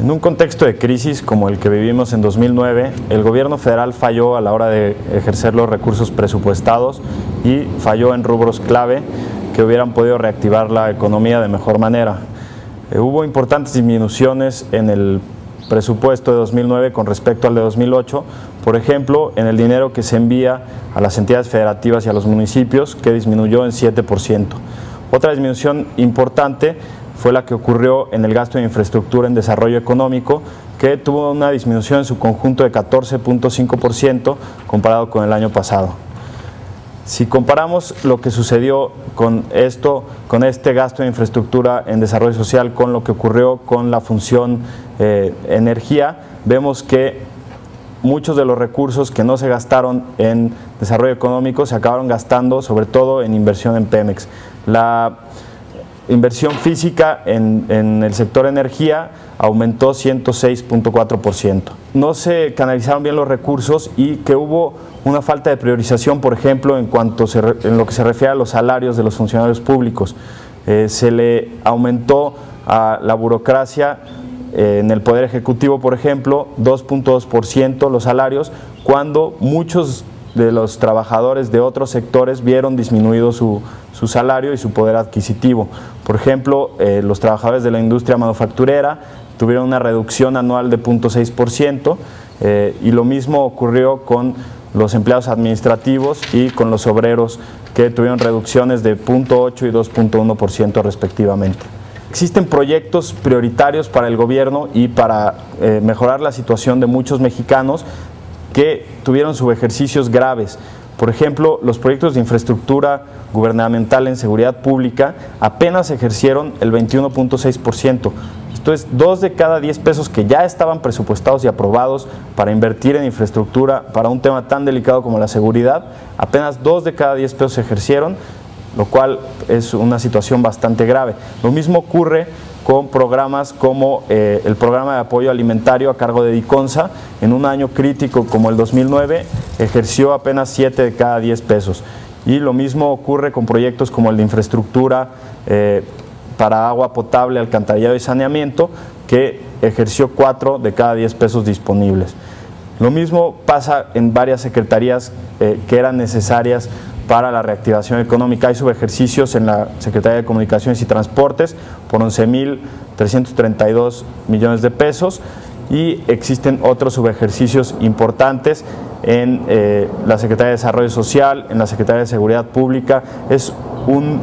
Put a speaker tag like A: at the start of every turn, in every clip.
A: En un contexto de crisis como el que vivimos en 2009, el gobierno federal falló a la hora de ejercer los recursos presupuestados y falló en rubros clave que hubieran podido reactivar la economía de mejor manera. Hubo importantes disminuciones en el presupuesto de 2009 con respecto al de 2008, por ejemplo, en el dinero que se envía a las entidades federativas y a los municipios, que disminuyó en 7%. Otra disminución importante fue la que ocurrió en el gasto de infraestructura en desarrollo económico, que tuvo una disminución en su conjunto de 14.5% comparado con el año pasado. Si comparamos lo que sucedió con este gasto de infraestructura en desarrollo social con lo que ocurrió con la función energía, vemos que muchos de los recursos que no se gastaron en desarrollo económico se acabaron gastando sobre todo en inversión en Pemex. La inversión física en el sector energía aumentó 106.4%. No se canalizaron bien los recursos y que hubo una falta de priorización, por ejemplo, en lo que se refiere a los salarios de los funcionarios públicos. Se le aumentó a la burocracia en el Poder Ejecutivo, por ejemplo, 2.2% los salarios, cuando muchos de los trabajadores de otros sectores vieron disminuido su salario y su poder adquisitivo. Por ejemplo, los trabajadores de la industria manufacturera tuvieron una reducción anual de 0.6%, y lo mismo ocurrió con los empleados administrativos y con los obreros, que tuvieron reducciones de 0.8 y 2.1% respectivamente. Existen proyectos prioritarios para el gobierno y para mejorar la situación de muchos mexicanos que tuvieron subejercicios graves. Por ejemplo, los proyectos de infraestructura gubernamental en seguridad pública apenas ejercieron el 21.6%. Esto es 2 de cada 10 pesos que ya estaban presupuestados y aprobados para invertir en infraestructura para un tema tan delicado como la seguridad, apenas 2 de cada 10 pesos se ejercieron, lo cual es una situación bastante grave. Lo mismo ocurre con programas como el programa de apoyo alimentario a cargo de Diconsa. En un año crítico como el 2009 ejerció apenas 7 de cada 10 pesos. Y lo mismo ocurre con proyectos como el de infraestructura para agua potable, alcantarillado y saneamiento, que ejerció 4 de cada 10 pesos disponibles. Lo mismo pasa en varias secretarías que eran necesarias para la reactivación económica. Hay subejercicios en la Secretaría de Comunicaciones y Transportes por 11.332 millones de pesos y existen otros subejercicios importantes en la Secretaría de Desarrollo Social, en la Secretaría de Seguridad Pública. Es un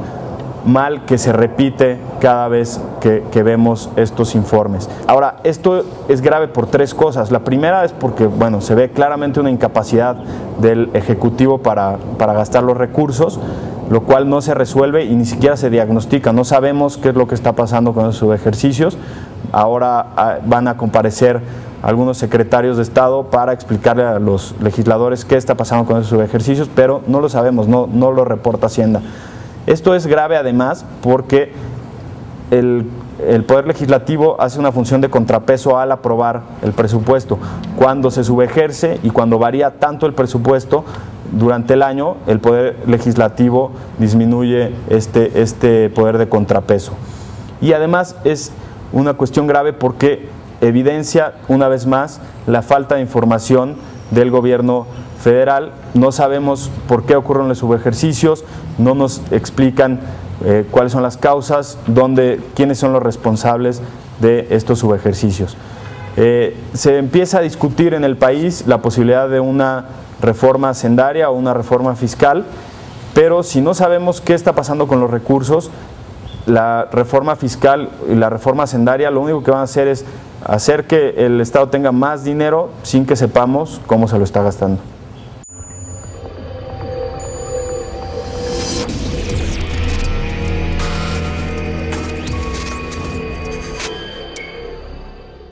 A: mal que se repite cada vez que vemos estos informes. Ahora, esto es grave por 3 cosas. La primera es porque, bueno, se ve claramente una incapacidad del Ejecutivo para gastar los recursos, lo cual no se resuelve y ni siquiera se diagnostica. No sabemos qué es lo que está pasando con esos ejercicios. Ahora van a comparecer algunos secretarios de Estado para explicarle a los legisladores qué está pasando con esos ejercicios, pero no lo sabemos, no lo reporta Hacienda. Esto es grave además porque el Poder Legislativo hace una función de contrapeso al aprobar el presupuesto. Cuando se subejerce y cuando varía tanto el presupuesto durante el año, el Poder Legislativo disminuye este poder de contrapeso. Y además es una cuestión grave porque evidencia una vez más la falta de información del gobierno federal. No sabemos por qué ocurren los subejercicios, no nos explican cuáles son las causas, quiénes son los responsables de estos subejercicios. Se empieza a discutir en el país la posibilidad de una reforma hacendaria o una reforma fiscal, pero si no sabemos qué está pasando con los recursos, la reforma fiscal y la reforma hacendaria lo único que van a hacer es hacer que el Estado tenga más dinero sin que sepamos cómo se lo está gastando.